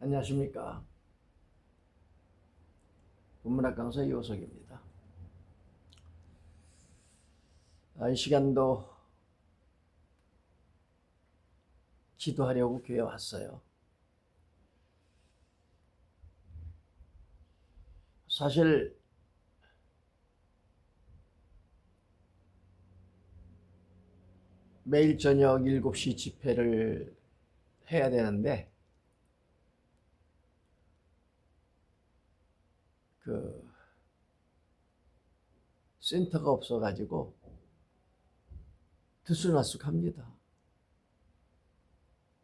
안녕하십니까. 국문학 강사 이호석입니다. 이 시간도 기도하려고 교회 왔어요. 사실 매일 저녁 7시 집회를 해야 되는데 센터가 없어가지고 들쑥날쑥합니다.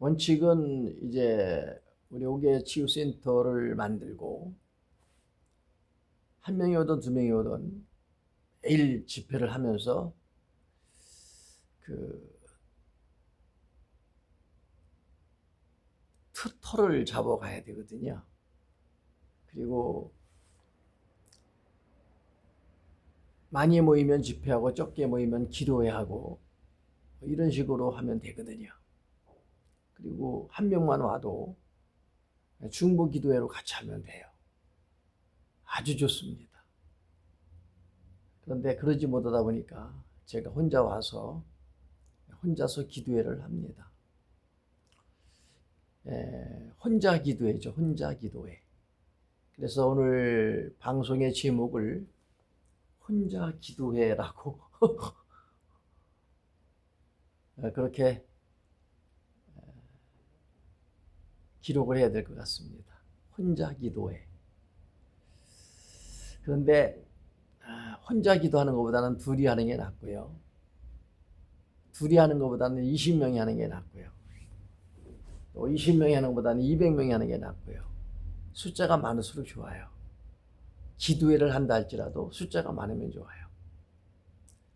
원칙은 이제 우리 5개 치유센터를 만들고 한 명이 오든 두 명이 오든 매일 집회를 하면서 터를 잡아가야 되거든요. 그리고 많이 모이면 집회하고 적게 모이면 기도해야 하고 이런 식으로 하면 되거든요. 그리고 한 명만 와도 중보 기도회로 같이 하면 돼요. 아주 좋습니다. 그런데 그러지 못하다 보니까 제가 혼자 와서 혼자서 기도회를 합니다. 혼자 기도회죠. 혼자 기도회. 그래서 오늘 방송의 제목을 혼자 기도회라고 그렇게 기록을 해야 될 것 같습니다. 혼자 기도회. 그런데 혼자 기도하는 것보다는 둘이 하는 게 낫고요. 둘이 하는 것보다는 20명이 하는 게 낫고요. 또 20명이 하는 것보다는 200명이 하는 게 낫고요. 숫자가 많을수록 좋아요. 기도회를 한다 할지라도 숫자가 많으면 좋아요.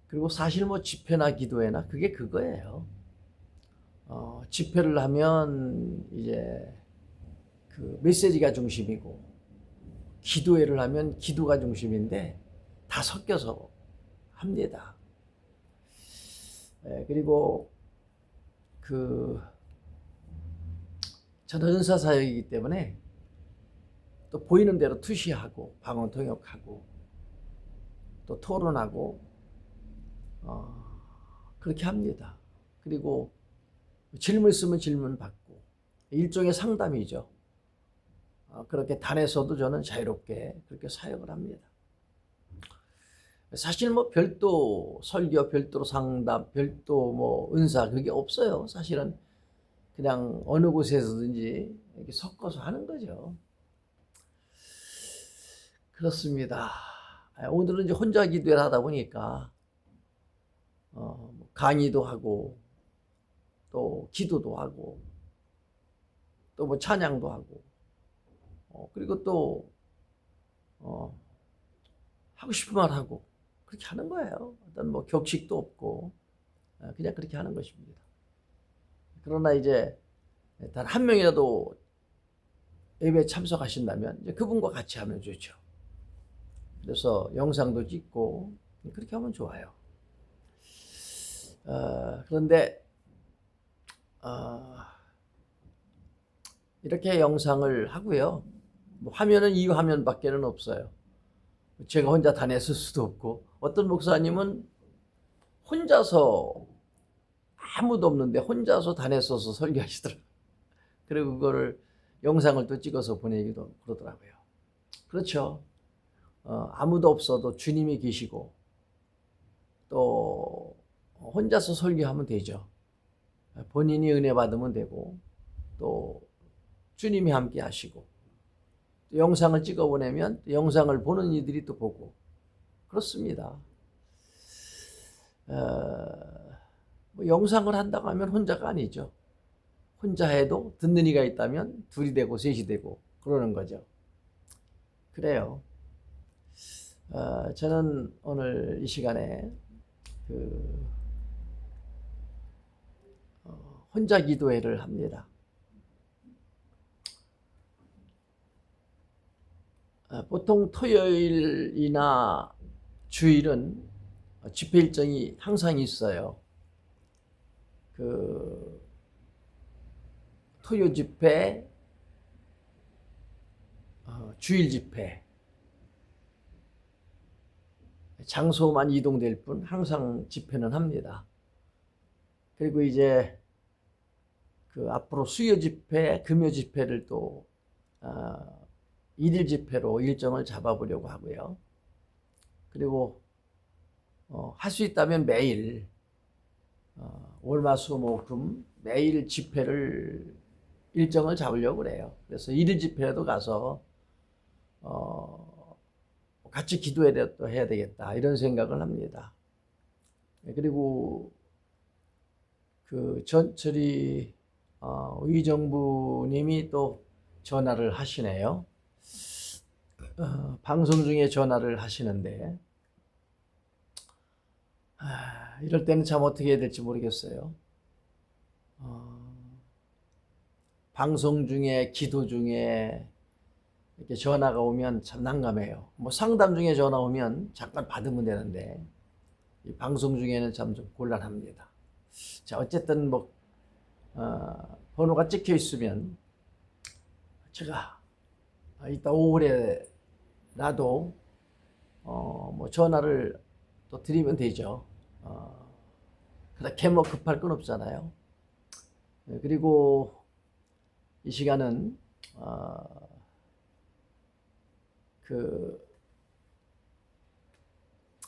그리고 사실 집회나 기도회나 그게 그거예요. 집회를 하면 이제 그 메시지가 중심이고 기도회를 하면 기도가 중심인데 다 섞여서 합니다. 그리고 저는 은사사역이기 때문에 또 보이는 대로 투시하고 방언통역하고 또 토론하고 그렇게 합니다. 그리고 질문 있으면 질문 받고 일종의 상담이죠. 그렇게 단에서도 저는 자유롭게 그렇게 사역을 합니다. 사실 별도 설교, 별도로 상담, 별도 은사 그게 없어요. 사실은 그냥 어느 곳에서든지 이렇게 섞어서 하는 거죠. 그렇습니다. 오늘은 이제 혼자 기도를 하다 보니까 강의도 하고 또 기도도 하고 또 찬양도 하고 그리고 또 하고 싶은 말 하고 그렇게 하는 거예요. 어떤 격식도 없고 그냥 그렇게 하는 것입니다. 그러나 이제 단 한 명이라도 예배에 참석하신다면 이제 그분과 같이 하면 좋죠. 그래서 영상도 찍고 그렇게 하면 좋아요. 그런데 이렇게 영상을 하고요. 화면은 이 화면밖에는 없어요. 제가 혼자 다녔을 수도 없고 어떤 목사님은 혼자서 아무도 없는데 혼자서 다녔어서 설교하시더라고요. 그리고 그거를 영상을 또 찍어서 보내기도 그러더라고요. 그렇죠. 아무도 없어도 주님이 계시고 또 혼자서 설교하면 되죠. 본인이 은혜 받으면 되고 또 주님이 함께 하시고 또 영상을 찍어 보내면 영상을 보는 이들이 또 보고 그렇습니다. 영상을 한다고 하면 혼자가 아니죠. 혼자 해도 듣는 이가 있다면 둘이 되고 셋이 되고 그러는 거죠. 그래요. 저는 오늘 이 시간에 혼자 기도회를 합니다. 보통 토요일이나 주일은 집회 일정이 항상 있어요. 토요 집회, 주일 집회, 장소만 이동될 뿐 항상 집회는 합니다. 그리고 이제 그 앞으로 수요 집회, 금요 집회를 또 일일 집회로 일정을 잡아보려고 하고요. 그리고 할 수 있다면 매일 월화수목금 매일 집회를 일정을 잡으려고 그래요. 그래서 일일 집회라도 가서 같이 기도회도 해야 되겠다 이런 생각을 합니다. 그리고 그 전철이 의정부님이 또 전화를 하시네요. 방송 중에 전화를 하시는데 이럴 때는 참 어떻게 해야 될지 모르겠어요. 방송 중에 기도 중에 이렇게 전화가 오면 참 난감해요. 뭐 상담 중에 전화 오면 잠깐 받으면 되는데 이 방송 중에는 참 좀 곤란합니다. 자, 어쨌든 뭐 번호가 찍혀 있으면 제가 이따 오후에라도 뭐 전화를 또 드리면 되죠. 그렇게 뭐 급할 건 없잖아요. 그리고 이 시간은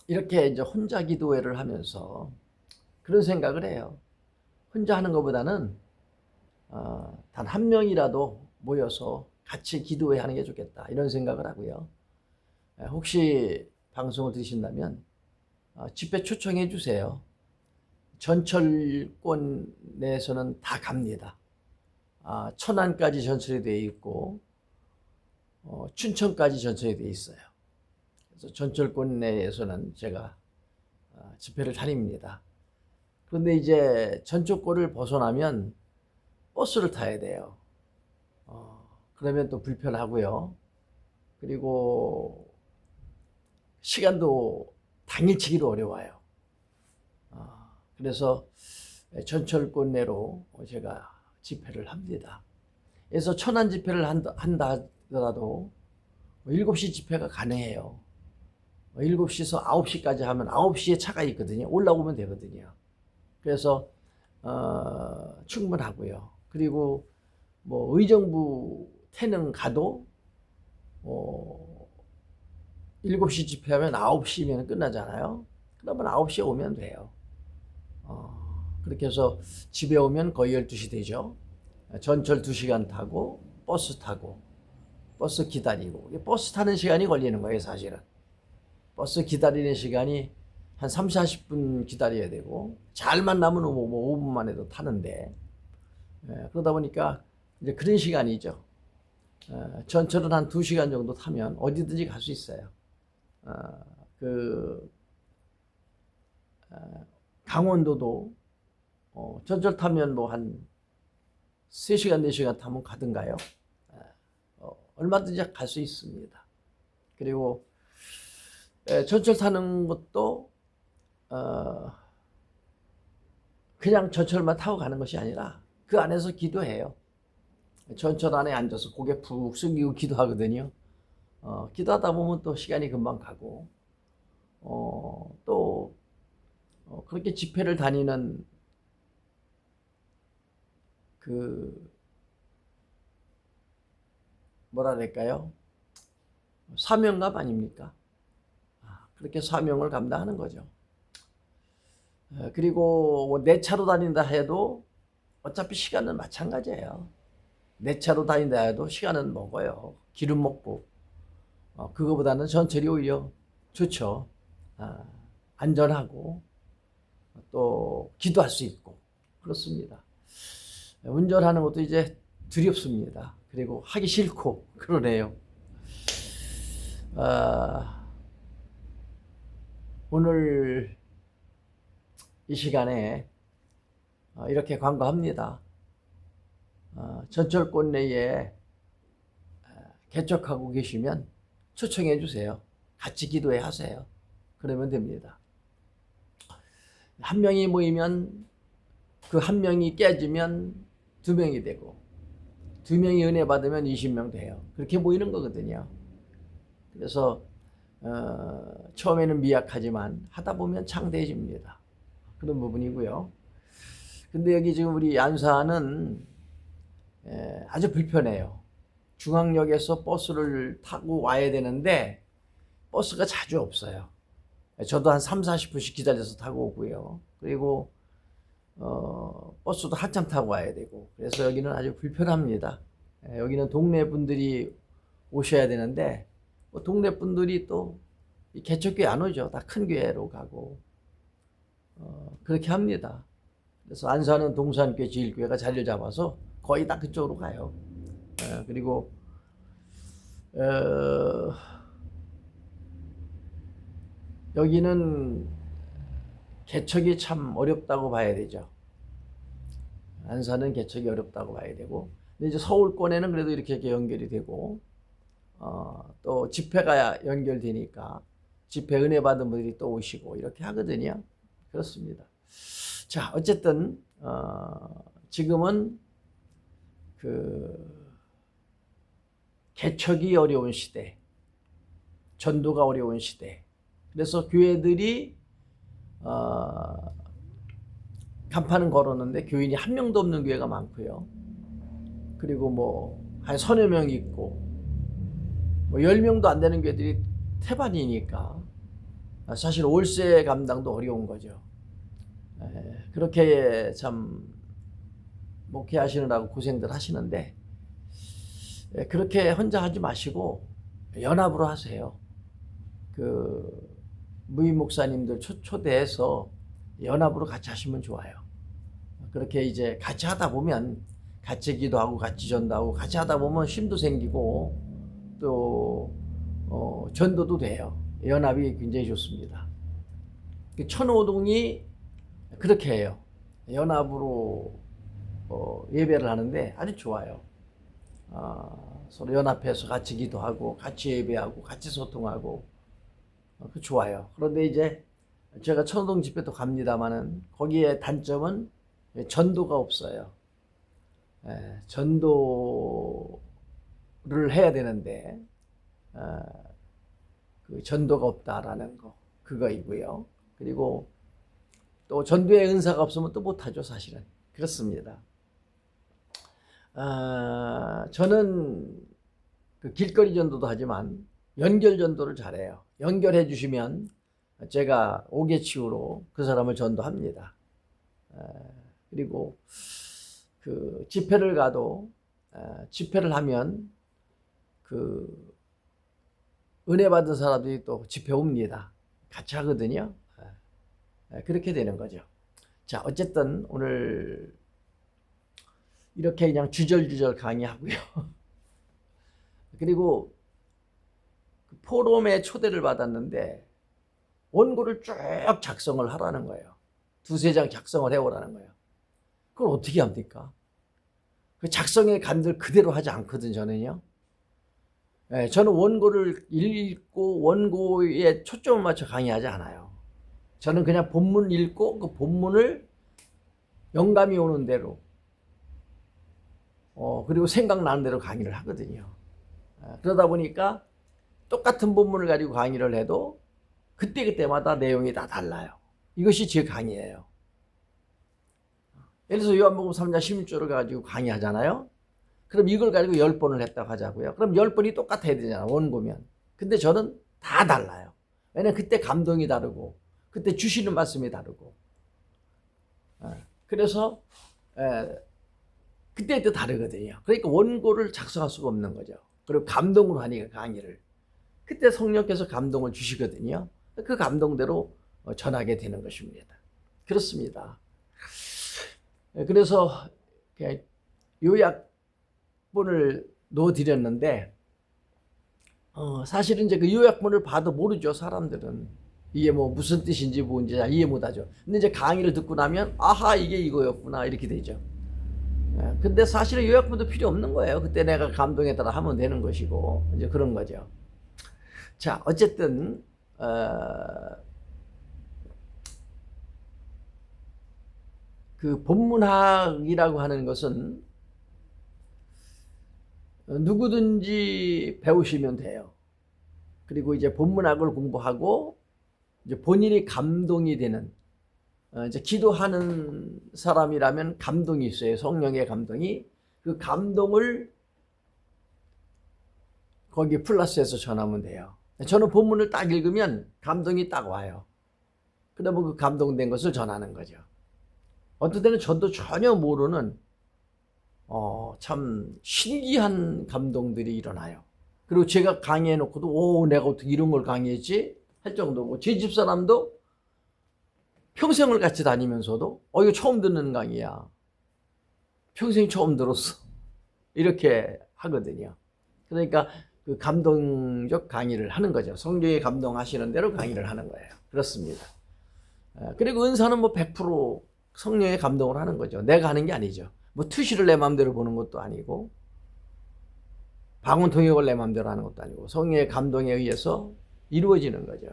이렇게 이제 혼자 기도회를 하면서 그런 생각을 해요. 혼자 하는 것보다는 단 한 명이라도 모여서 같이 기도회 하는 게 좋겠다 이런 생각을 하고요. 혹시 방송을 들으신다면 집회 초청해 주세요. 전철권 내에서는 다 갑니다. 천안까지 전철이 되어 있고 춘천까지 전철이 되어 있어요. 그래서 전철권 내에서는 제가 집회를 다닙니다. 그런데 이제 전철권을 벗어나면 버스를 타야 돼요. 그러면 또 불편하고요. 그리고 시간도 당일치기도 어려워요. 그래서 전철권 내로 제가 집회를 합니다. 그래서 천안 집회를 한다 하더라도 7시 집회가 가능해요. 7시에서 9시까지 하면 9시에 차가 있거든요. 올라오면 되거든요. 그래서 충분하고요. 그리고 뭐 의정부 태릉 가도 7시 집회하면 9시면 끝나잖아요. 그러면 9시에 오면 돼요. 그렇게 해서 집에 오면 거의 12시 되죠. 전철 2시간 타고 버스 타고 버스 기다리고 버스 타는 시간이 걸리는 거예요. 사실은 버스 기다리는 시간이 한 3, 40분 기다려야 되고 잘만 나면 뭐 5분 만에도 타는데 그러다 보니까 이제 그런 시간이죠. 전철은 한 2시간 정도 타면 어디든지 갈 수 있어요. 강원도도 전철 타면 뭐 한 3시간, 4시간 타면 가든가요. 얼마든지 갈 수 있습니다. 그리고 전철 타는 것도 그냥 전철만 타고 가는 것이 아니라 그 안에서 기도해요. 전철 안에 앉아서 고개 푹 숙이고 기도하거든요. 기도하다 보면 또 시간이 금방 가고 또 그렇게 집회를 다니는 뭐라 그럴까요? 사명감 아닙니까? 그렇게 사명을 감당하는 거죠. 그리고 뭐 내 차로 다닌다 해도 어차피 시간은 마찬가지예요. 내 차로 다닌다 해도 시간은 먹어요. 기름 먹고. 그거보다는 전철이 오히려 좋죠. 안전하고 또 기도할 수 있고 그렇습니다. 운전하는 것도 이제 두렵습니다. 그리고 하기 싫고 그러네요. 오늘 이 시간에 이렇게 광고합니다. 전철권 내에 개척하고 계시면 초청해 주세요. 같이 기도회 하세요. 그러면 됩니다. 한 명이 모이면 그 한 명이 깨지면 2명이 되고 2명이 은혜 받으면 20명 돼요. 그렇게 보이는 거거든요. 그래서 처음에는 미약하지만 하다 보면 창대해집니다. 그런 부분이고요. 근데 여기 지금 우리 안산은 아주 불편해요. 중앙역에서 버스를 타고 와야 되는데 버스가 자주 없어요. 저도 한 3, 40분씩 기다려서 타고 오고요. 그리고 버스도 한참 타고 와야 되고, 그래서 여기는 아주 불편합니다. 여기는 동네 분들이 오셔야 되는데 동네 분들이 또 개척교회 안 오죠. 다 큰 교회로 가고 그렇게 합니다. 그래서 안산은 동산교회 제일교회가 자리를 잡아서 거의 다 그쪽으로 가요. 그리고 여기는 개척이 참 어렵다고 봐야 되죠. 안산은 개척이 어렵다고 봐야 되고, 근데 이제 서울권에는 그래도 이렇게 연결이 되고, 또 집회가 연결되니까 집회 은혜 받은 분들이 또 오시고 이렇게 하거든요. 그렇습니다. 자, 어쨌든 지금은 그 개척이 어려운 시대, 전도가 어려운 시대. 그래서 교회들이 간판은 걸었는데 교인이 한 명도 없는 교회가 많고요. 그리고 뭐 한 서너 명 있고 뭐 10명도 안 되는 교회들이 태반이니까 사실 월세 감당도 어려운 거죠. 그렇게 참 목회하시느라고 고생들 하시는데, 그렇게 혼자 하지 마시고 연합으로 하세요. 그 무임 목사님들 초대해서 연합으로 같이 하시면 좋아요. 그렇게 이제 같이 하다 보면 같이 기도하고 같이 전도하고 같이 하다 보면 힘도 생기고 또 전도도 돼요. 연합이 굉장히 좋습니다. 천호동이 그렇게 해요. 연합으로 예배를 하는데 아주 좋아요. 서로 연합해서 같이 기도하고 같이 예배하고 같이 소통하고 그 좋아요. 그런데 이제 제가 천호동 집회도 갑니다만은 거기에 단점은 전도가 없어요. 전도를 해야 되는데 그 전도가 없다라는 거, 그거이고요. 그리고 또 전도의 은사가 없으면 또 못하죠, 사실은. 그렇습니다. 저는 그 길거리 전도도 하지만 연결 전도를 잘해요. 연결해 주시면 제가 옥외치유로 그 사람을 전도합니다. 그리고 그 집회를 가도 집회를 하면 그 은혜 받은 사람들이 또 집회 옵니다. 같이 하거든요. 그렇게 되는 거죠. 자, 어쨌든 오늘 이렇게 그냥 주절주절 강의하고요. 그리고 포럼에 초대를 받았는데 원고를 쭉 작성을 하라는 거예요. 2-3장 작성을 해오라는 거예요. 그걸 어떻게 합니까? 그 작성의 간들 그대로 하지 않거든, 저는요. 저는 원고를 읽고 원고에 초점을 맞춰 강의하지 않아요. 저는 그냥 본문 읽고 그 본문을 영감이 오는 대로 그리고 생각나는 대로 강의를 하거든요. 그러다 보니까 똑같은 본문을 가지고 강의를 해도 그때그때마다 내용이 다 달라요. 이것이 제 강의예요. 예를 들어서 요한복음 3장 16절을 가지고 강의하잖아요. 그럼 이걸 가지고 10번을 했다고 하자고요. 그럼 10번이 똑같아야 되잖아, 원고면. 근데 저는 다 달라요. 왜냐면 그때 감동이 다르고 그때 주시는 말씀이 다르고 그래서 그때 다르거든요. 그러니까 원고를 작성할 수가 없는 거죠. 그리고 감동으로 하니까 강의를 그때 성령께서 감동을 주시거든요. 그 감동대로 전하게 되는 것입니다. 그렇습니다. 그래서 요약본을 넣어드렸는데 사실은 이제 그 요약본을 봐도 모르죠, 사람들은. 이게 뭐 무슨 뜻인지 뭔지 이해 못하죠. 근데 이제 강의를 듣고 나면 아하, 이게 이거였구나, 이렇게 되죠. 근데 사실은 요약본도 필요 없는 거예요. 그때 내가 감동에 따라 하면 되는 것이고 이제 그런 거죠. 자, 어쨌든 그 본문학이라고 하는 것은 누구든지 배우시면 돼요. 그리고 이제 본문학을 공부하고 이제 본인이 감동이 되는 이제 기도하는 사람이라면 감동이 있어요. 성령의 감동이. 그 감동을 거기에 플러스해서 전하면 돼요. 저는 본문을 딱 읽으면 감동이 딱 와요. 그러면 그 감동된 것을 전하는 거죠. 어떤 때는 저도 전혀 모르는 참 신기한 감동들이 일어나요. 그리고 제가 강의해 놓고도 오, 내가 어떻게 이런 걸 강의했지? 할 정도고, 제 집사람도 평생을 같이 다니면서도 이거 처음 듣는 강의야. 평생 처음 들었어. 이렇게 하거든요. 그러니까 그 감동적 강의를 하는 거죠. 성경에 감동하시는 대로 강의를 하는 거예요. 그렇습니다. 그리고 은사는 뭐 100% 성령의 감동을 하는 거죠. 내가 하는 게 아니죠. 뭐 투시를 내 마음대로 보는 것도 아니고 방언 통역을 내 마음대로 하는 것도 아니고 성령의 감동에 의해서 이루어지는 거죠.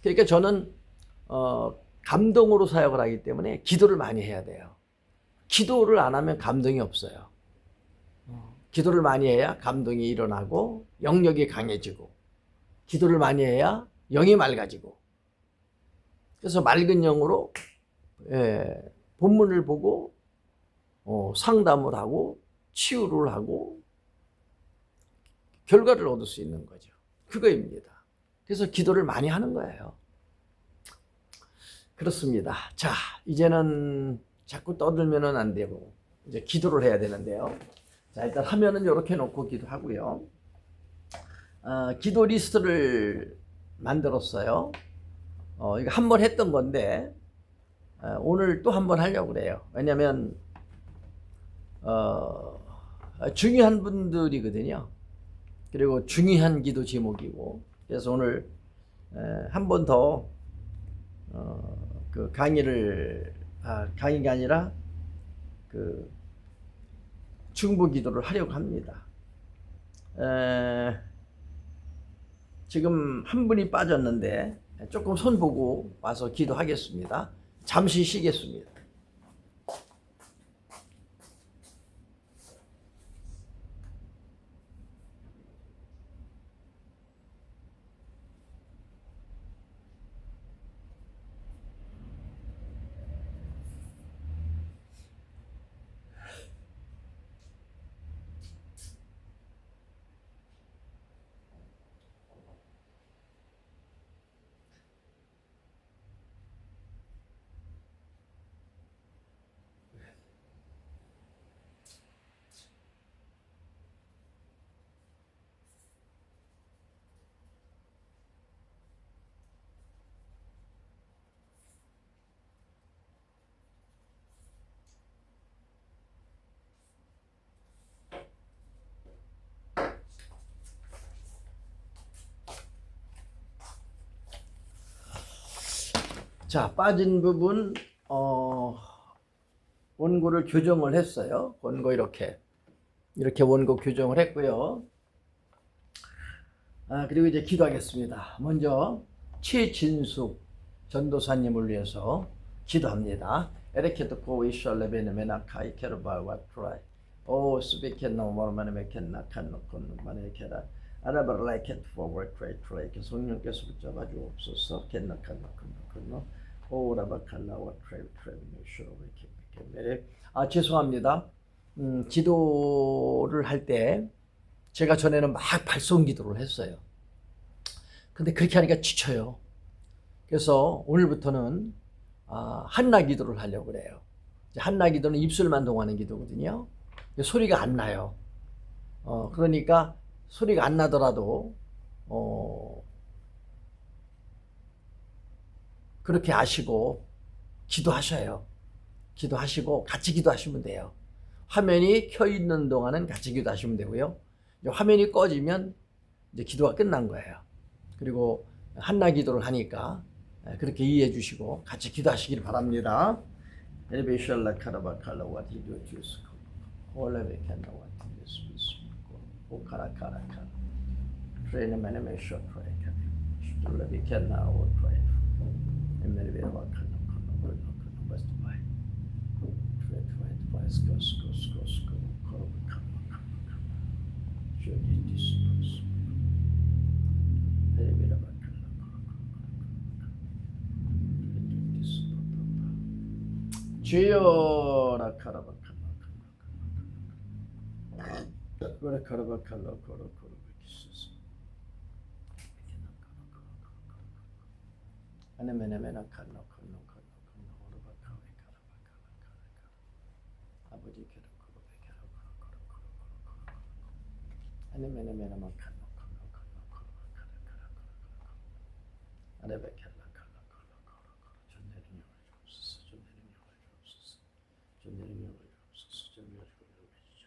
그러니까 저는 감동으로 사역을 하기 때문에 기도를 많이 해야 돼요. 기도를 안 하면 감동이 없어요. 기도를 많이 해야 감동이 일어나고 영역이 강해지고, 기도를 많이 해야 영이 맑아지고, 그래서 맑은 영으로 본문을 보고 상담을 하고 치유를 하고 결과를 얻을 수 있는 거죠. 그거입니다. 그래서 기도를 많이 하는 거예요. 그렇습니다. 자, 이제는 자꾸 떠들면은 안 되고 이제 기도를 해야 되는데요. 자, 일단 화면은 이렇게 놓고 기도하고요. 기도 리스트를 만들었어요. 이거 한 번 했던 건데 오늘 또 한 번 하려고 그래요. 왜냐면 중요한 분들이거든요. 그리고 중요한 기도 제목이고, 그래서 오늘 한 번 더 그 강의를 강의가 아니라 그 중보 기도를 하려고 합니다. 지금 한 분이 빠졌는데 조금 손 보고 와서 기도하겠습니다. 잠시 쉬겠습니다. 자, 빠진 부분 원고를 교정을 했어요. 원고 이렇게 원고 교정을 했고요. 그리고 이제 기도하겠습니다. 먼저 최진숙 전도사님을 위해서 기도합니다. 이렇게 듣고 이셜레베네 메나카이 케르바와 트라이 오 스비켄나 오마르마네 메켄나 칸노콘 마네케라 아라바라이켓 포워드 트레이트 성령께서 붙잡아 주옵소서. 켄나 칸노콘노 오라바칼라와 트레이트 죄송합니다. 기도를 할 때 제가 전에는 막 발송 기도를 했어요. 근데 그렇게 하니까 지쳐요. 그래서 오늘부터는 한나 기도를 하려고 그래요. 한나 기도는 입술만 동하는 기도거든요. 소리가 안 나요. 그러니까 소리가 안 나더라도 그렇게 아시고 기도하셔요. 기도하시고 같이 기도하시면 돼요. 화면이 켜 있는 동안은 같이 기도하시면 되고요. 이제 화면이 꺼지면 이제 기도가 끝난 거예요. 그리고 한나 기도를 하니까 그렇게 이해해 주시고 같이 기도하시길 바랍니다. 엘베셜라 카라바칼라 와티도 주스 올레베칸나 와티 예수스 오카라카라카 트레이너맨메쇼 트레이카 슐레베칸나 오트레이 에메르베와칸나 칸나 버스바이 트레이트 바이스 고스 주여 라카라바카 라카라바칼라 코로코로베키스 아네메네메나 칼라 칼라 칼라 오르바카베 카라바카라 아버지 케라코로베 카라코로코로코로코로 아네메네메나 칼라 칼라 칼라 코로바카라 아레베 칼라 칼라 칼라 코로코로 전내는 영을 주옵소서 전내는 영을 주옵소서 전내는 영을 주옵소서 전내는 영을 주옵소서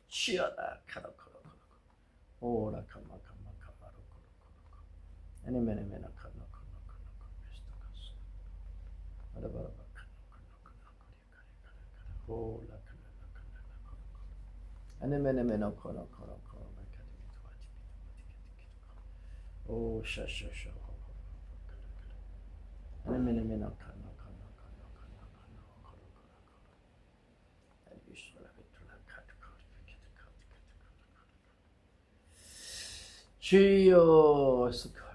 치여라 카라코로코로 오라 카마카마카마로코로코로 아네메네메나 칼라 아네메네메나 코노 오 샤샤샤 아네메네메나 카노 주여 스컬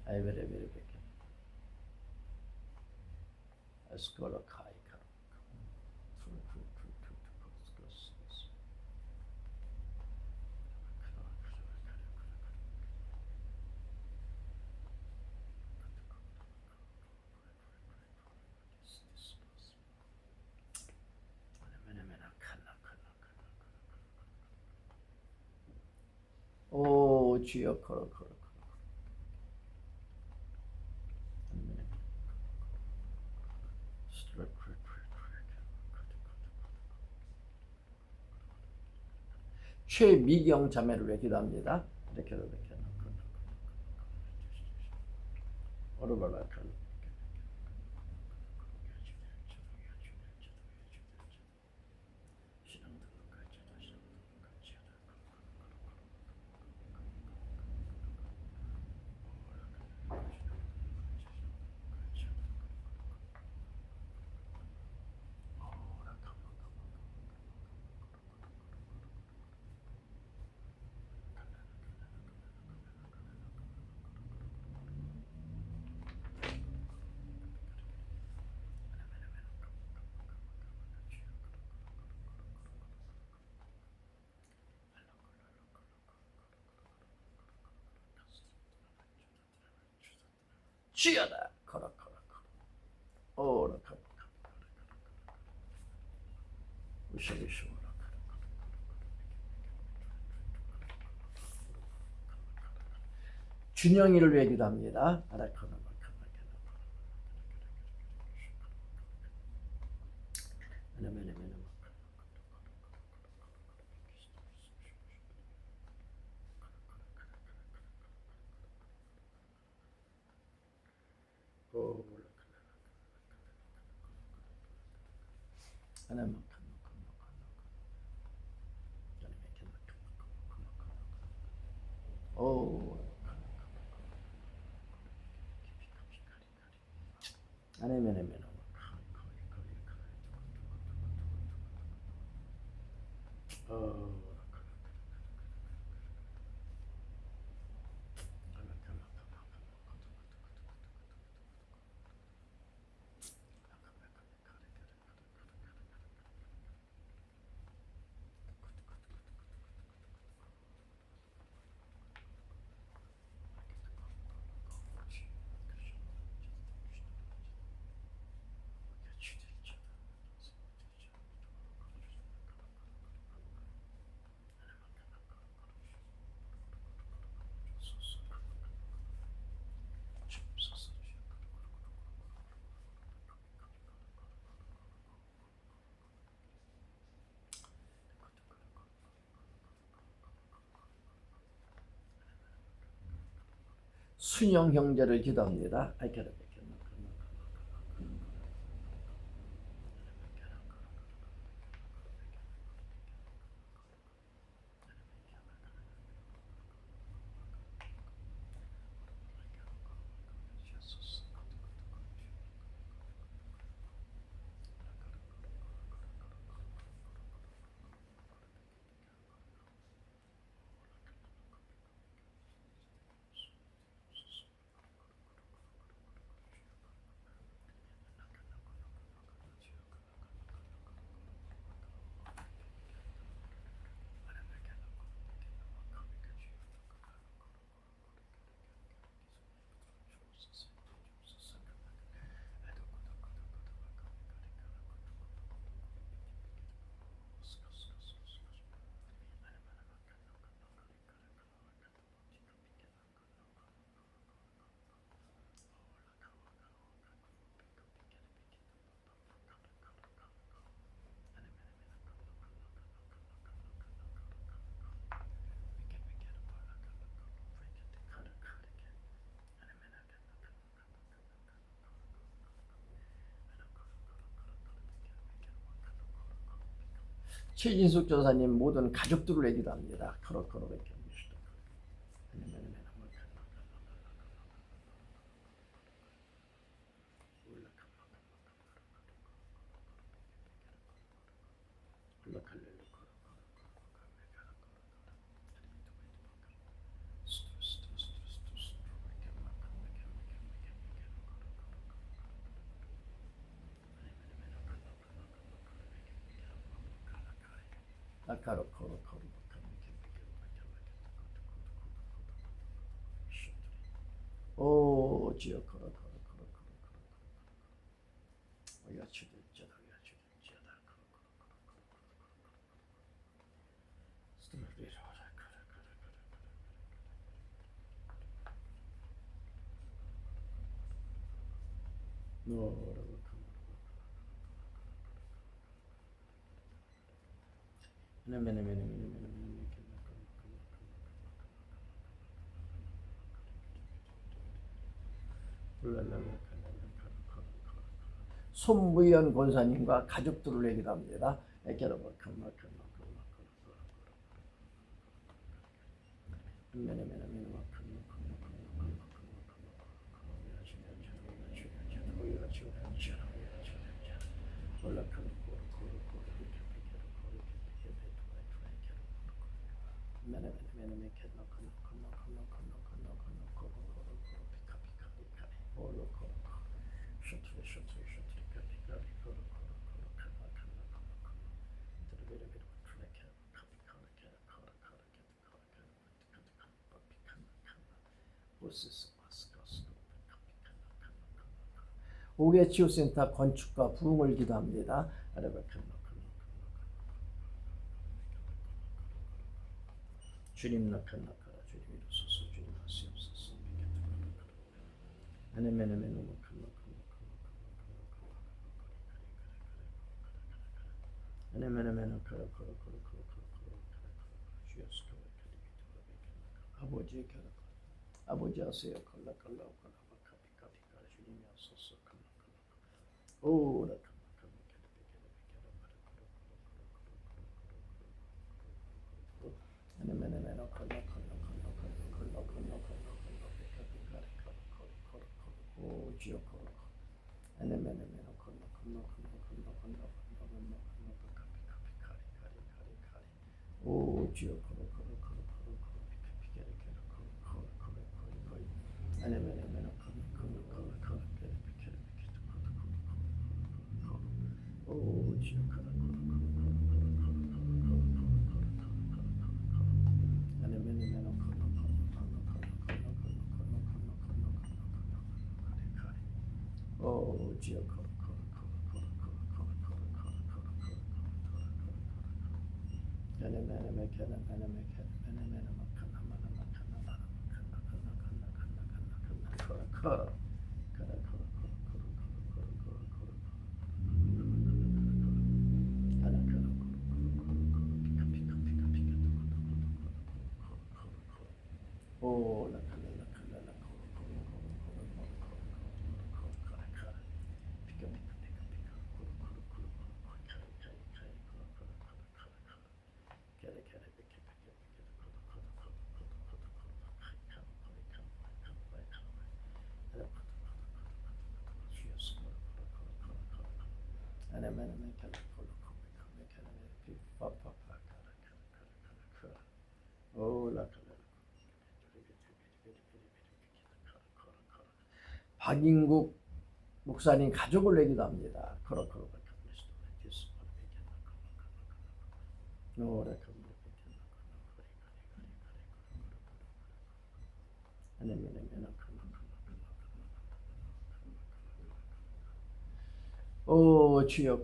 아이베레베레베 에스컬라 카이카 오 주여 걸어 최미경 자매를 위해 기도합니다. 이렇게 오르바라카 쥐어다 걸어 오라카 우시우시 준영이를 위해 기도합니다. 아라카나 오 아네메네메 순영 형제를 기도합니다. 최진숙 전사님 모든 가족들을 얘기도 합니다. 거룩거룩 이렇게 합시다. 오 지어 거룩 우리가 주들지어다 우리가 주들지어다 손무현 권사님과 가족들을 얘기도 합니다. 옥외 치유센터 건축과 부흥을 기도합니다. 주님 나타나라 주님 이루소서 주님 하시옵소서 아버지의 결혼 아버지 하세요 컬라컬라 주님이 하소서 오 박인국 목사님 가족을 얘기도 합니다. 오 주여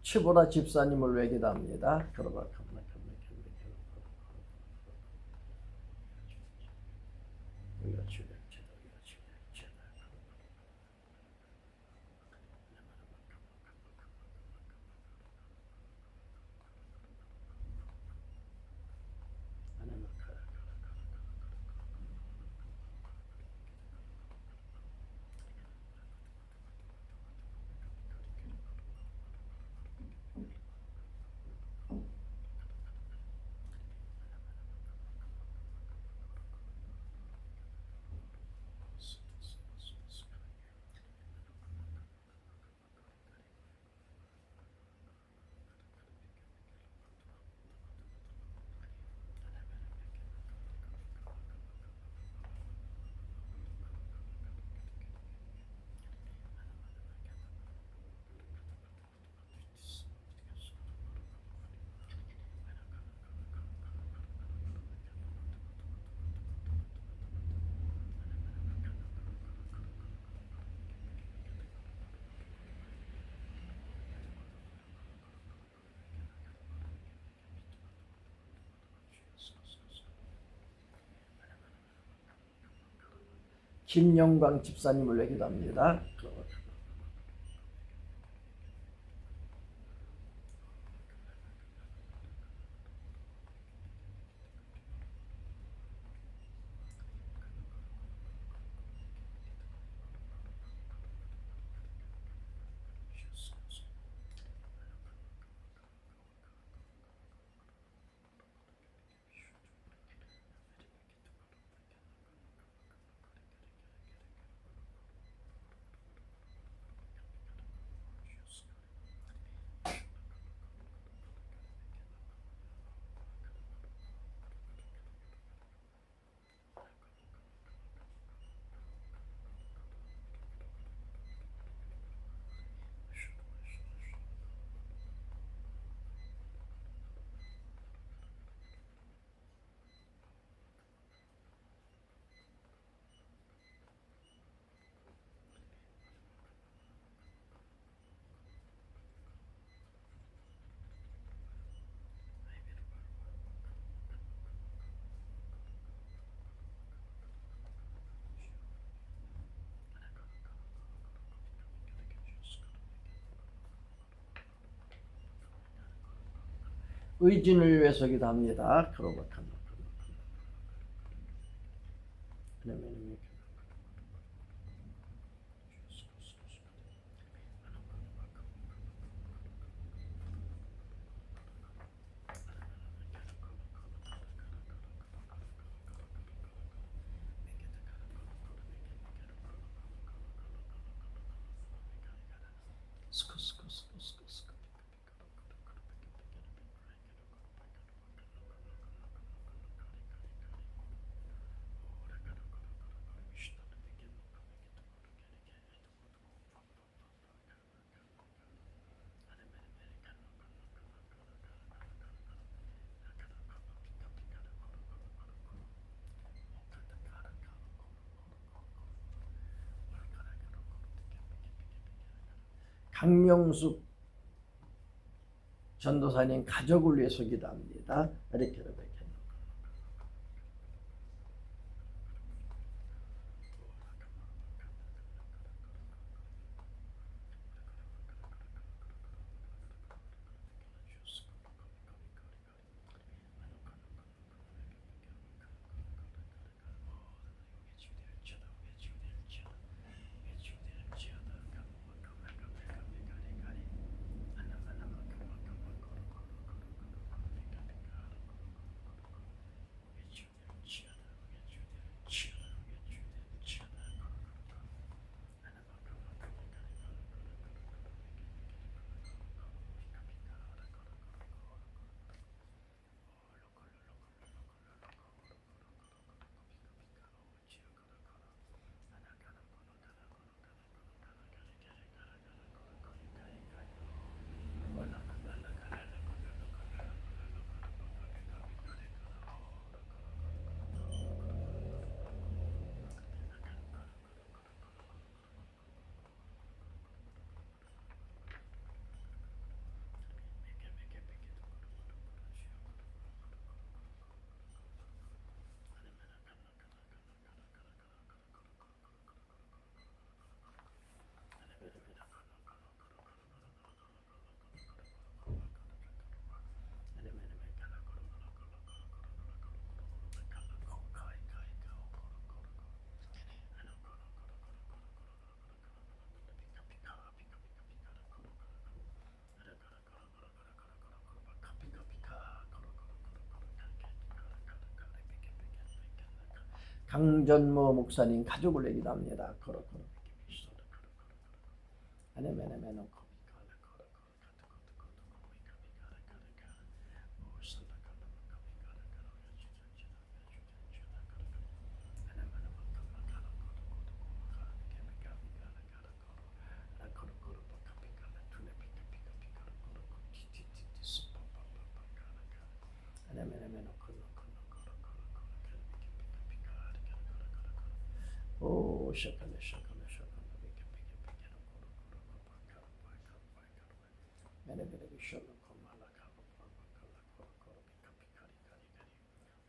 치보라 집사님을 외기도합니다. 김영광 집사님을 외기도합니다. 의진을 위해서 기도합니다. 강명숙 전도사님 가족을 위해서 기도합니다. 이렇게 강전모 목사님 가족을 내기도 합니다. 오 샤칼레 샤칼레 샤칼레 메네베레 샤칼 콤말라 카바 카바 카라 코로 비카피 카리 카리 카리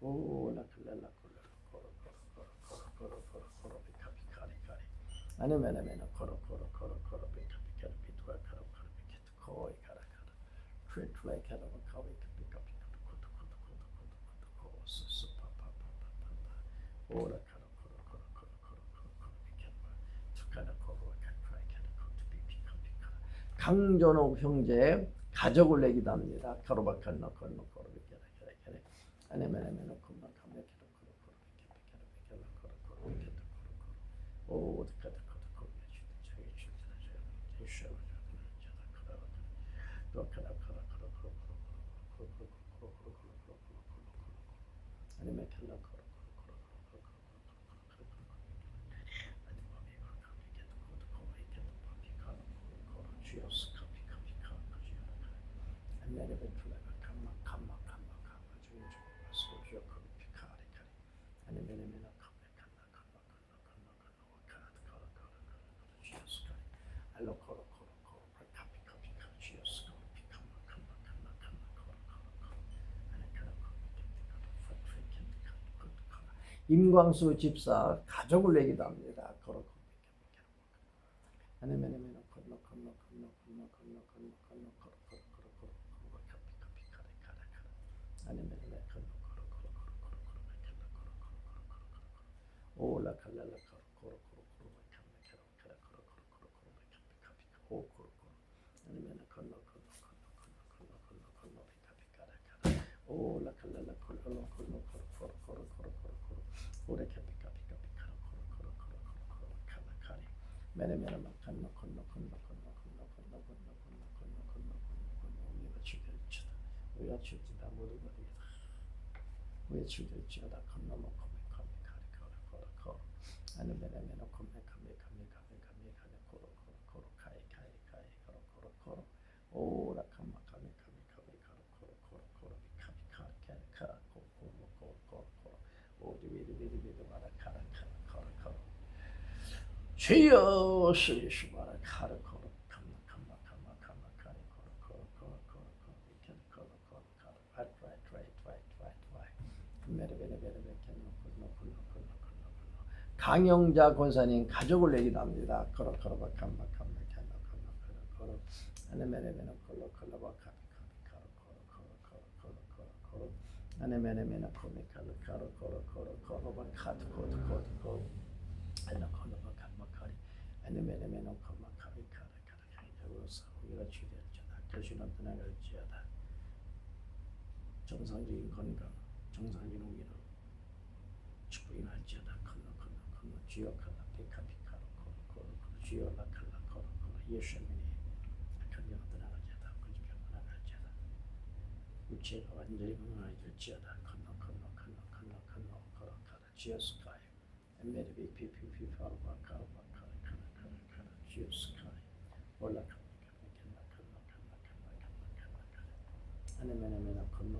오 라클레 라콜레 코로 코로 코로 코로 코로 코로 비카피 카리 카리 아니 메네메나 코로 코로 코로 코로 비카피 카리 비투아 카라 카라 비케트 코이 카라 카라 트레트레 카라 카비 비카피 카리 코토 코토 코토 코토 코토 스스 파파파파파 오라 카라 코로 코로 코로 코로 코로 비케트 투카라 코로 카트라이 카라 코토 비피 카피 카라 강전옥 형제 가족을 내기도 합니다. 카로바칸 넣고 넣고 이렇게 아니면 콤만 카메라 코로 코로 이렇게 코로 코로 이렇게 오 어떻게 코로 저기 저기 쇼 또 카라 카라 카라 코로 아니면 캘라 코로 Cheers, copy, copy, copy. And then it will like come, so you copy, carry. And then cheers, I look copy, cheers, copy, come, 임광수 집사 가족을 내기도 합니다. 아니면 오라 칼라라 코로 아니면 컬러 오라 칼라라 컬러 오래 카피 매네매네 칸노 우리가 치우치다 모두가 되겠다 우리가 치우치다 칸노 코로 아니면 코로 코로 오라 카마 코로 오디비디 마라 카라 주여 예수 마라 카라 코로 카마 카리 강영자 권사님 가족을 내기도 합니다. 정상적인 건강, 정상적인 우기는 축복이 날지어다. 주역하다 피카피카로 코로 주역라칼라 코로 예수님이 건강하다 나가지어다. 건강하다 나가지어다. 우체가 완전히 건강해질지어다. 코로 카라 지어스카이 엠메르비 피피피 파르바카라 지어스카이 올라카 아니면 코로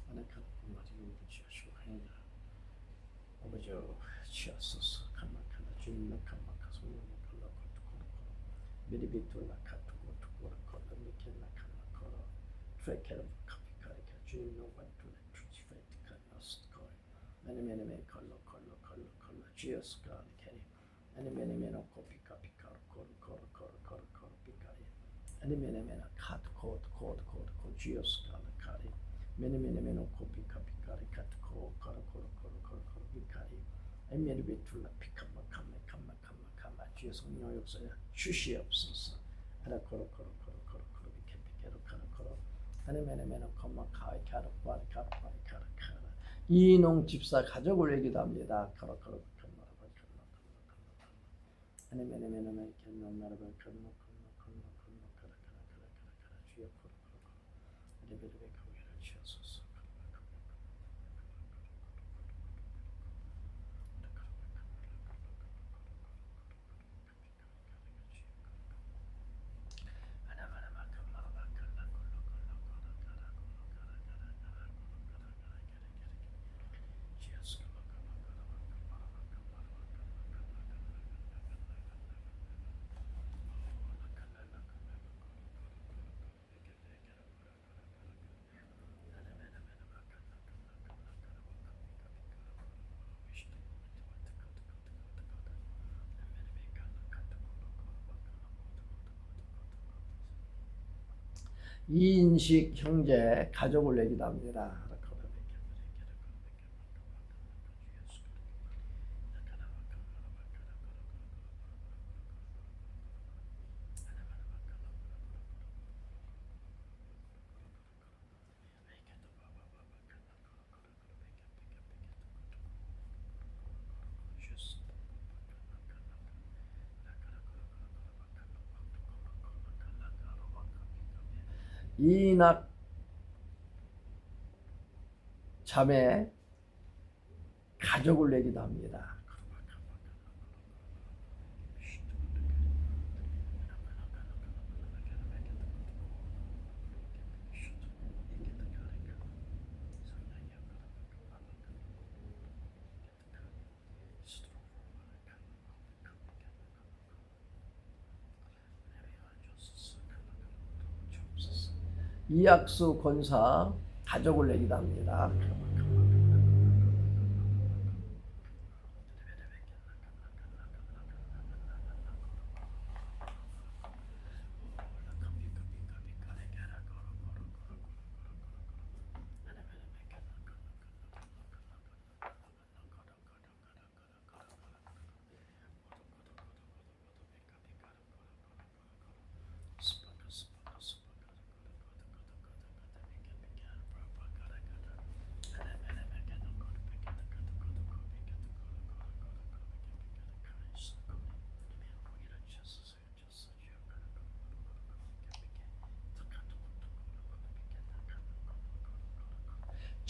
아나카 마지막으로 지어주고 행자 아버지 치어서서 카나 주님의 카마카 소리를 불러 코로 미리비토라 카투고 미켈라 카나 트레케르 카피카리카 주님의 완투네 트리치페이트 카나스 코이 매네 컬러 지어스카 캐리 아니면 코피카피카로 코로 피카리 아니면 카트 코드 지어스카 카리 매네 코피카피카리 카트 코로 피카리 아니면 비툴라 피카마 주여서 성령역사에 주시옵소서 하나 코로 비케피케로 카로 아니면 컴마 카이 카로 카라 이인홍 집사 가족을 얘기도 합니다. 이인식 형제 가족을 얘기도 합니다. 이낙 자매 가족을 얘기도 합니다. 이학수 권사 가족을 얘기도 합니다.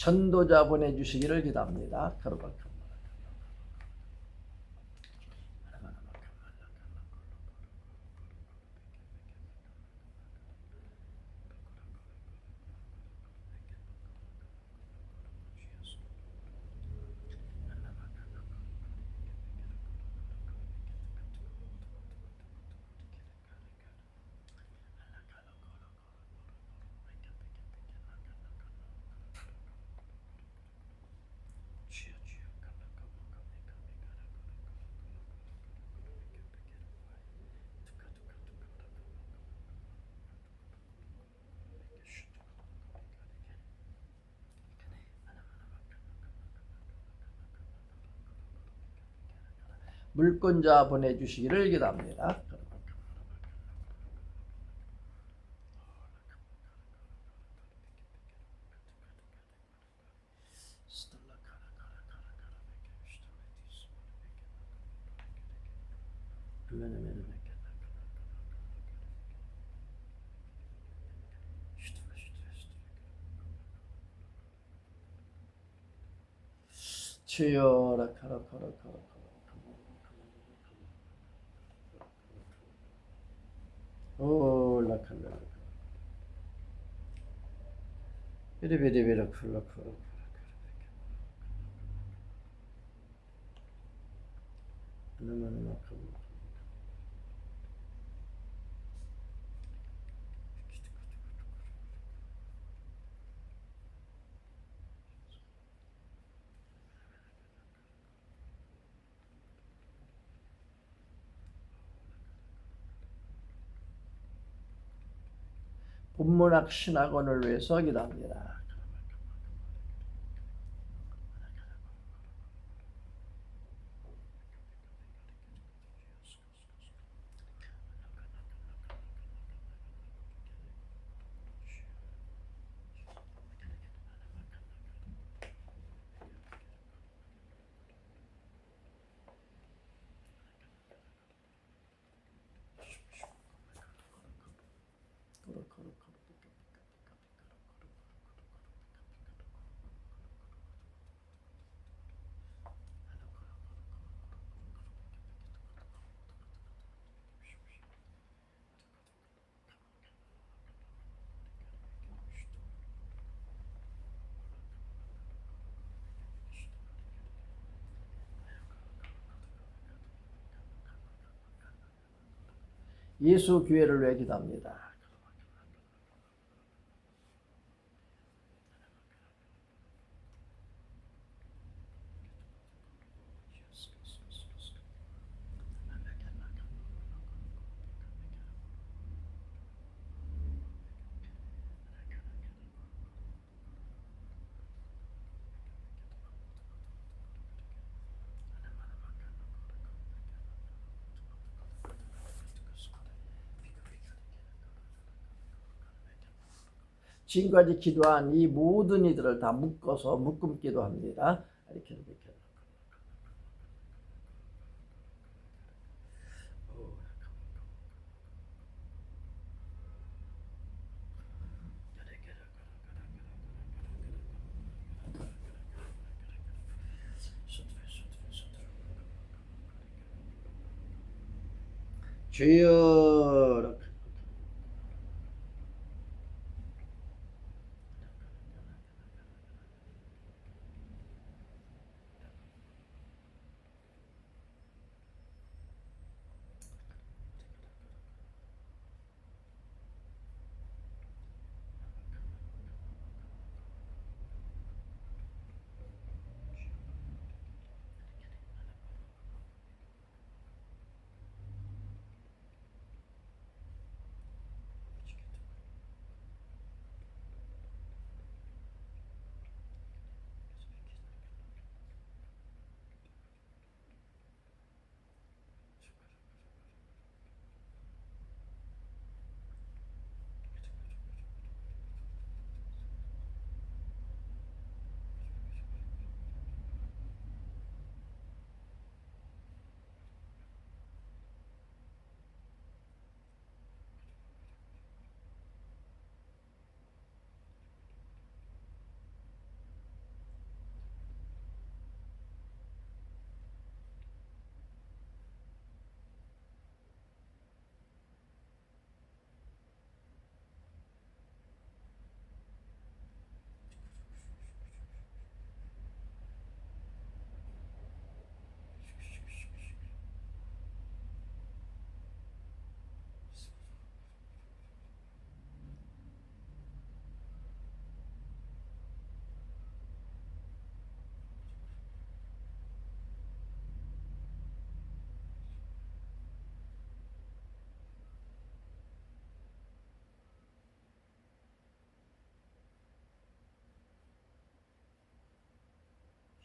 전도자 보내주시기를 기도합니다. 물권자 보내주시기를 기도합니다. 주여 올라칼라 비리비리비리 쿨라 본문학 신학원을 위해서 기도합니다. 예수 교회를 위해 기도합니다. 지금까지 기도한 이 모든 이들을 다 묶어서 묶음 기도합니다. 이렇게. 주여.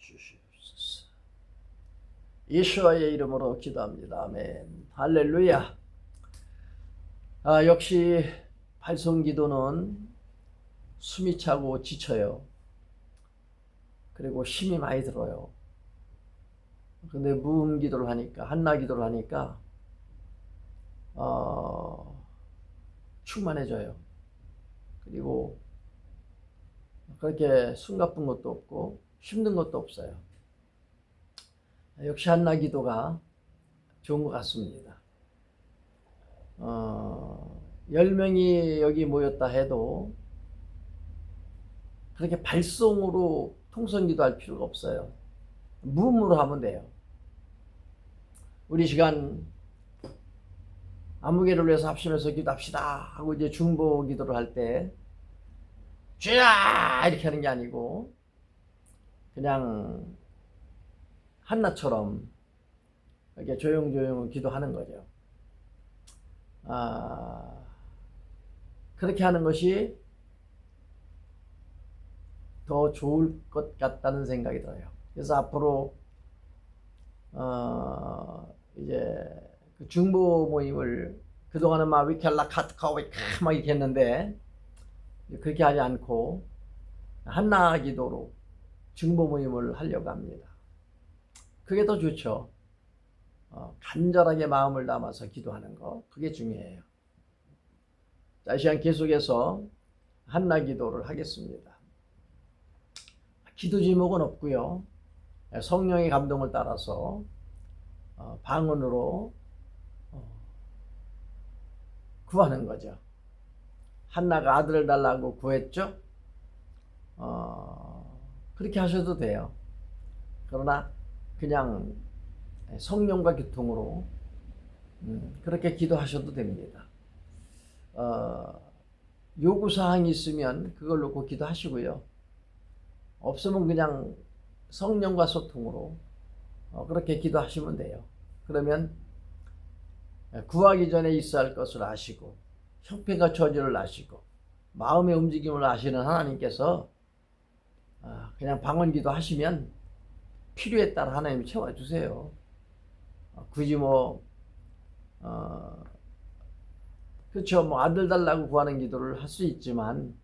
주시옵소서. 예수와의 이름으로 기도합니다. 아멘. 할렐루야. 역시 발성 기도는 숨이 차고 지쳐요. 그리고 힘이 많이 들어요. 근데 무음 기도를 하니까, 한나 기도를 하니까 충만해져요. 그리고 그렇게 숨가쁜 것도 없고 힘든 것도 없어요. 역시 한나 기도가 좋은 것 같습니다. 10명이 여기 모였다 해도 그렇게 발성으로 통성기도 할 필요가 없어요. 무음으로 하면 돼요. 우리 시간 아무개를 위해서 합심해서 기도합시다 하고 이제 중보 기도를 할 때 주야 이렇게 하는 게 아니고 그냥 한나처럼 이렇게 조용조용 기도하는 거죠. 그렇게 하는 것이 더 좋을 것 같다는 생각이 들어요. 그래서 앞으로 이제 그 중보 모임을 그동안은 막 위켈라 카트카 위카 막 이렇게 했는데 그렇게 하지 않고 한나 기도로 중보 모임을 하려고 합니다. 그게 더 좋죠. 간절하게 마음을 담아서 기도하는 거, 그게 중요해요. 자, 이 시간 계속해서 한나 기도를 하겠습니다. 기도 제목은 없고요. 성령의 감동을 따라서 방언으로 구하는 거죠. 한나가 아들을 달라고 구했죠. 그렇게 하셔도 돼요. 그러나 그냥 성령과 교통으로 그렇게 기도하셔도 됩니다. 요구사항이 있으면 그걸 놓고 기도하시고요. 없으면 그냥 성령과 소통으로 그렇게 기도하시면 돼요. 그러면 구하기 전에 있어야 할 것을 아시고 형편과 처지를 아시고 마음의 움직임을 아시는 하나님께서 그냥 방언기도 하시면 필요에 따라 하나님이 채워주세요. 굳이 그렇죠. 아들 달라고 구하는 기도를 할 수 있지만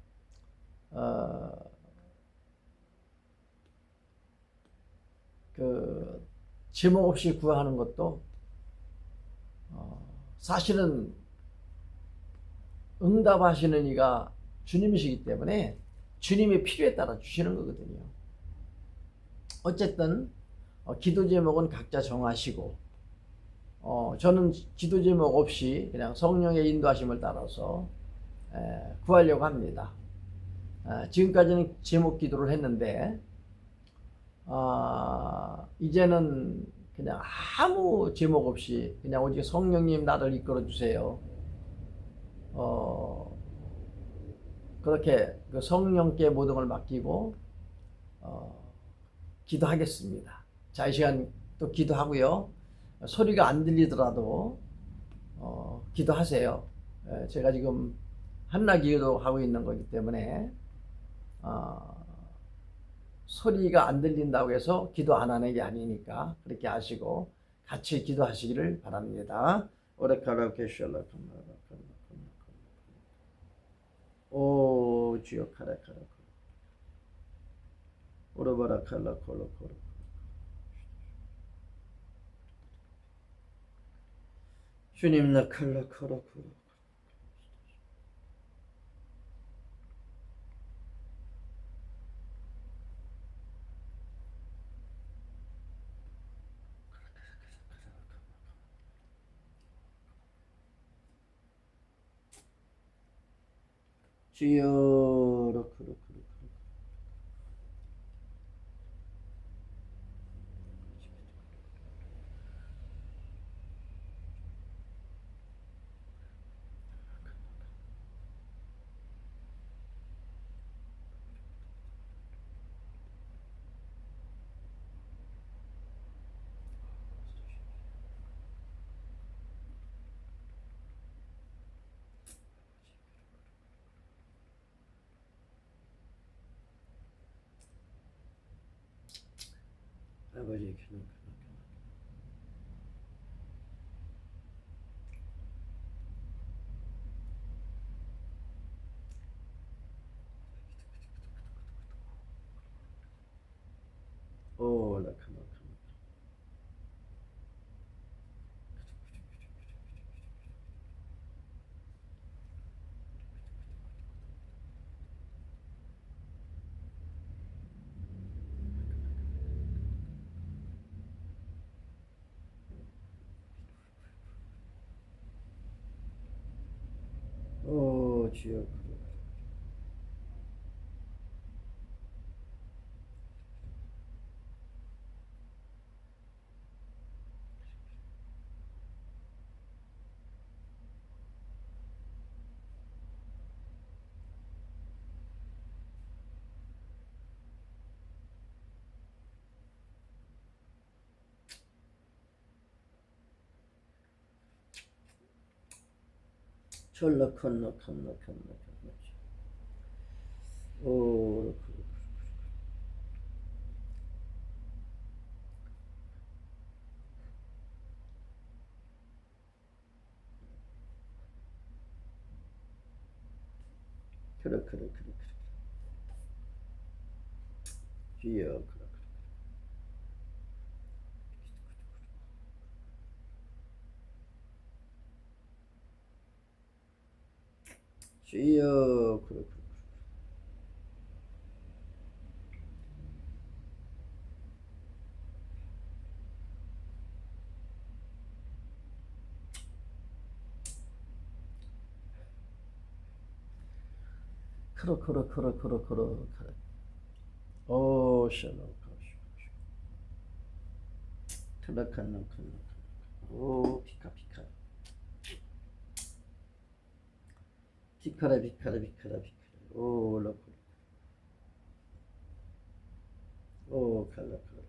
그 제목 없이 구하는 것도 사실은 응답하시는 이가 주님이시기 때문에 주님의 필요에 따라 주시는 거거든요. 어쨌든 기도 제목은 각자 정하시고 저는 기도 제목 없이 그냥 성령의 인도하심을 따라서 구하려고 합니다. 지금까지는 제목 기도를 했는데 이제는 그냥 아무 제목 없이 그냥 오직 성령님 나를 이끌어 주세요. 그렇게 그 성령께 모든 걸 맡기고 기도하겠습니다. 자, 이 시간 또 기도하고요. 소리가 안 들리더라도 기도하세요. 제가 지금 한나 기도하고 있는 거기 때문에 소리가 안 들린다고 해서 기도 안 하는 게 아니니까 그렇게 하시고 같이 기도하시기를 바랍니다. 오 주여 카라카라 오르바라 칼라 콜로 콜로 주님 나 칼라 콜로 콜로 주여 콜로 아버지 오 라카마 오 주여 철라 칸나 오 그래 주여 주여 그래 오 샬롬 오 피카피카 비카라 비카라 비카라 비카라. 오 라코. 오 칼라 칼라.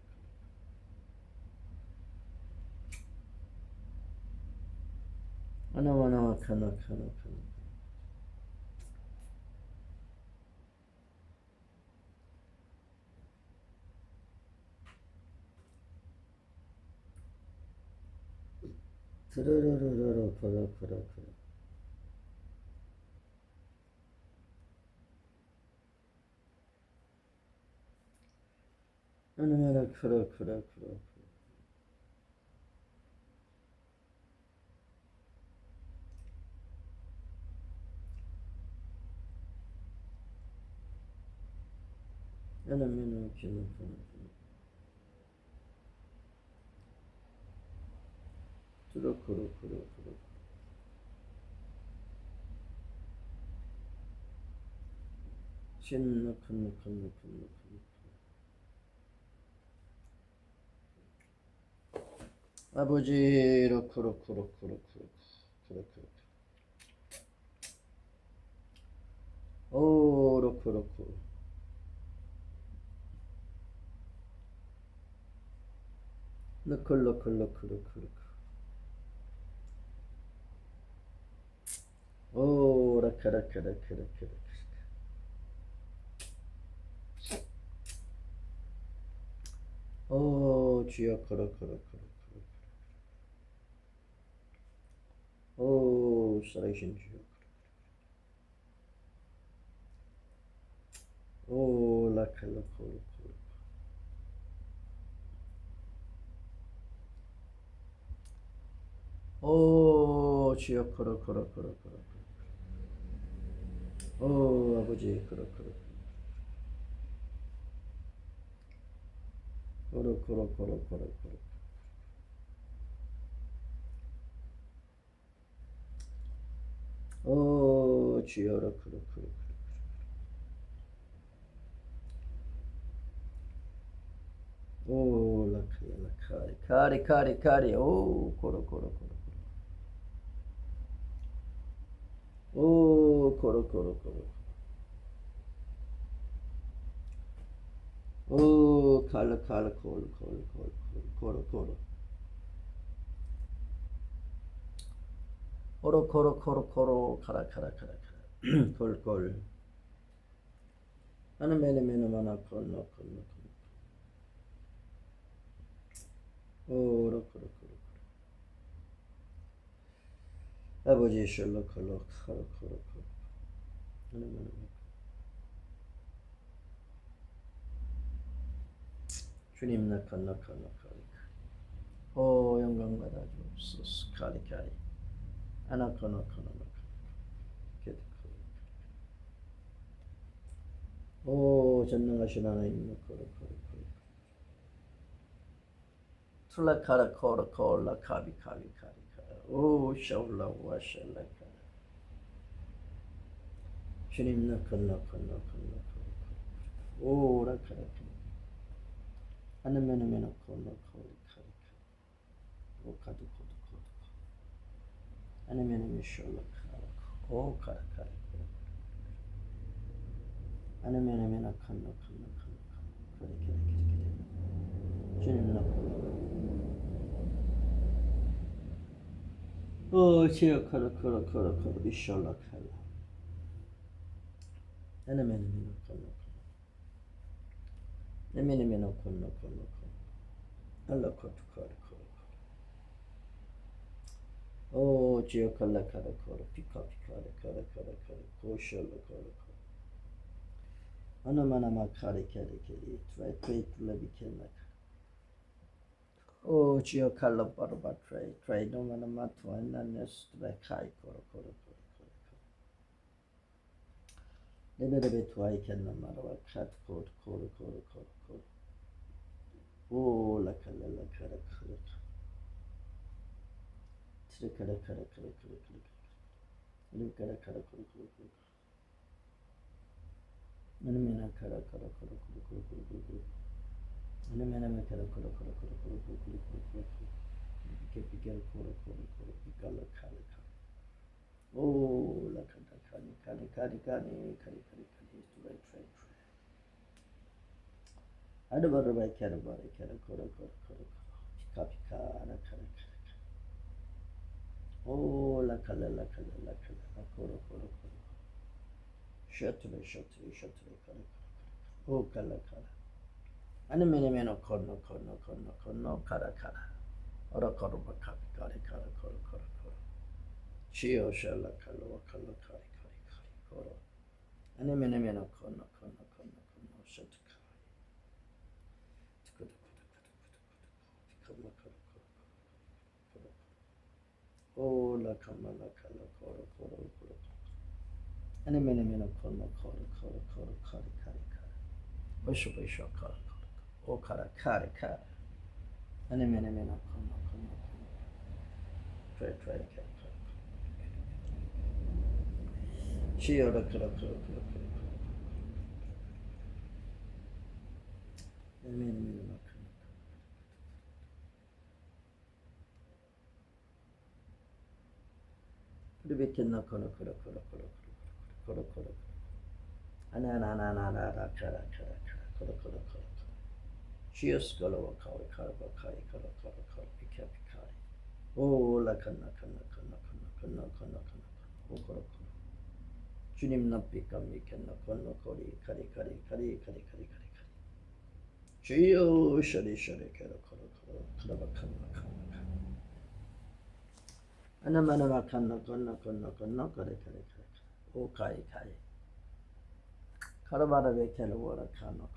하나하나 카나 카나 카나. 드르르르르 코라 코라 코라. 하나하나 코라 코라 코라. 하나면은 기능 코나. 드르 코라 코라 코라. 신나 칸나 칸나 칸나 칸나. 아버지 로코 로코 로코 로코 로코. 오 로코 로코. 로코 로코 로코 로코 로코. 오 라카 라카 라카 라카. 오 주여 코라 코라 코라. 오 살아계신 주여. 오 라카 라카 라카. 오 주여 코라 코라 코라 코라. 오 아버지 코라 코라. 코라 코라 코라 코라 코라. 오 주여라 코라 코라. 오 라카 라카리 카리 카리 오 코라 코라 코라. 오 코라 코라 코라. 오 칼라 칼라 코라 코라 코라 코라 코라. 코로 코로 코로 코로 카라 카라 카라 카라. 콜콜. 하나 메네 메네 마나 콜라 콜라. 오 로코 로코 로코. 아버지 셜라 콜라 카라 코라 코라. 하나 메네 메네. 주님 나카 나카 나카. 오 영광 받아 주옵소서. 카리 카리. 아나카 나카 나카. 오 전능하신 하나님 나카라 카라 카라. 툴라 카라 코라 콜라 카비 카비 카비 카라. 오 샤울라 와샬라 카라. 주님 나카 나카 나카 나카. 오 라카라 카라. 하나면은 콜라 콜라 카라. 오 카드 코드 코드. 하나면은 셜라 카라. 오 카라 카라. 하나면은 칸나 칸나 칸나 칸나. 그래 그래 그래. 주님 나카. 오 치어 카라 카라 카라 카라 비셜라 카라. 하나면은 칸나 칸나. 하나면은 칸나 칸나 칸나. 알라 코트 카라 카라. 오 치어 칼라 카라 카라 피카 피카라 카라 카라 카라. 고셜라 카라 카라. 하나만아마 카리 카리 카리. 트라이 트라이 트라비켄나. 오 주여 칼라 바르바 트라이 노마나마 투안나네스 트라이 카이 코라 코라 코라 코라. 레베레베 투아이 켄나 마라와 카트 코트 코라 코라 코라 코라. 오 라칼라 라카라 카라. 트레 카라 카라 카라 카라 카라. 루 카라 카라 코라 코라 코라. 나는 카라 카라 카라 코라 코라 코라 코라. 나는 카라 카라 카라 카라 코라 코라 코라 코라. 피케 코라 코라 코라 피칼라 카라 카라. 오 라카다 카니 카라 카리카니 두바이 트레 아르바르바이 캐르바리 캐르 코로 피카피카 나카라 오 라칼라 코로 셔트레 카라 오 칼라 아니메네메노 코노 카라 오라 코로 바카피카리 카라 코로 시오 샬라 칼로 카리 코로 아니메네메노 코노 셔트카 오 라칼라 코로 아니메네메노 코노 카리 오쇼 오 카라 카리 아니메네메노 코노 트레 시오라 카라 아니메네메노 리베켄나 코노 아나나나나라 카라 코로 시오스 걸어와 카리 피카피카리 오 라칸나 오 코로 주님 납비까 미켄나 코노 코리 카리 주여 셔리 코로 카라바칸나 아나마나마 칸나 카리 오 카이 카라바라베 켈로라 카노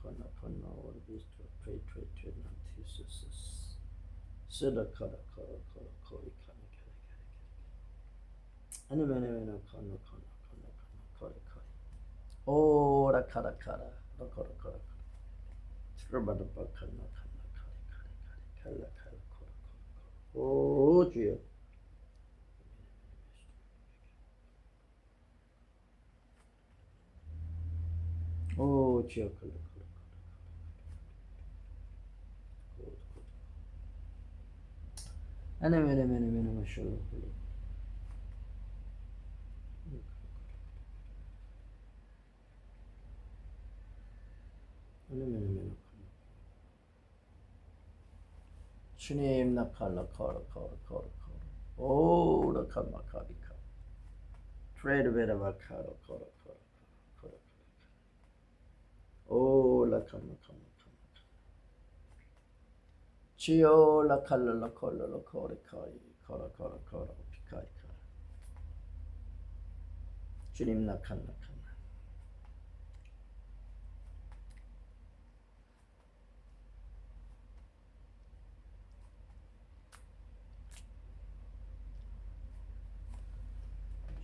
오르비스토 트레 난티스스 쓰다 코리 아니메네메나 카노 코리 오라 카라 코로 트르바다 바칸나 카리 코로 오 주여 오 주여 아니메네메네 마쇼로 아니메네메네 주님 나칼라 코로 오 라칼마 카비카 트레드 베라바 코로 오 라칼마 지오 라칼라 코로 피카이 주님 나칼라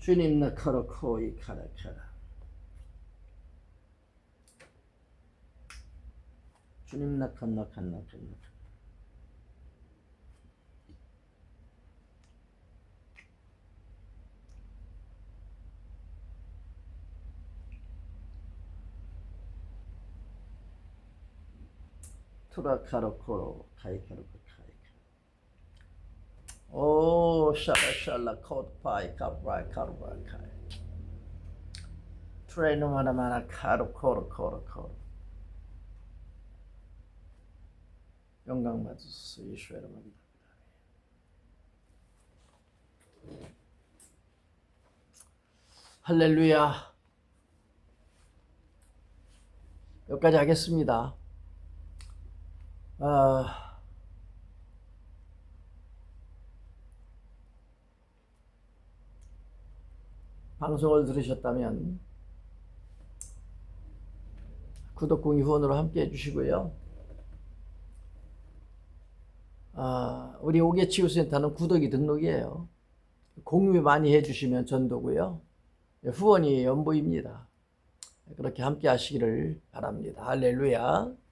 주님 나카로 코이 카라 주님 나칸나 투라카로 코로 카이카로 오 샬라 코드파이 카브라이 트레이너마나마나 코로 영광 받으소서 예수의 이름으로 기도합니다. 할렐루야. 여기까지 하겠습니다. 방송을 들으셨다면 구독, 공유, 후원으로 함께 해주시고요. 우리 오개치유센터는 구독이 등록이에요. 공유 많이 해주시면 전도고요. 후원이 연보입니다. 그렇게 함께 하시기를 바랍니다. 할렐루야.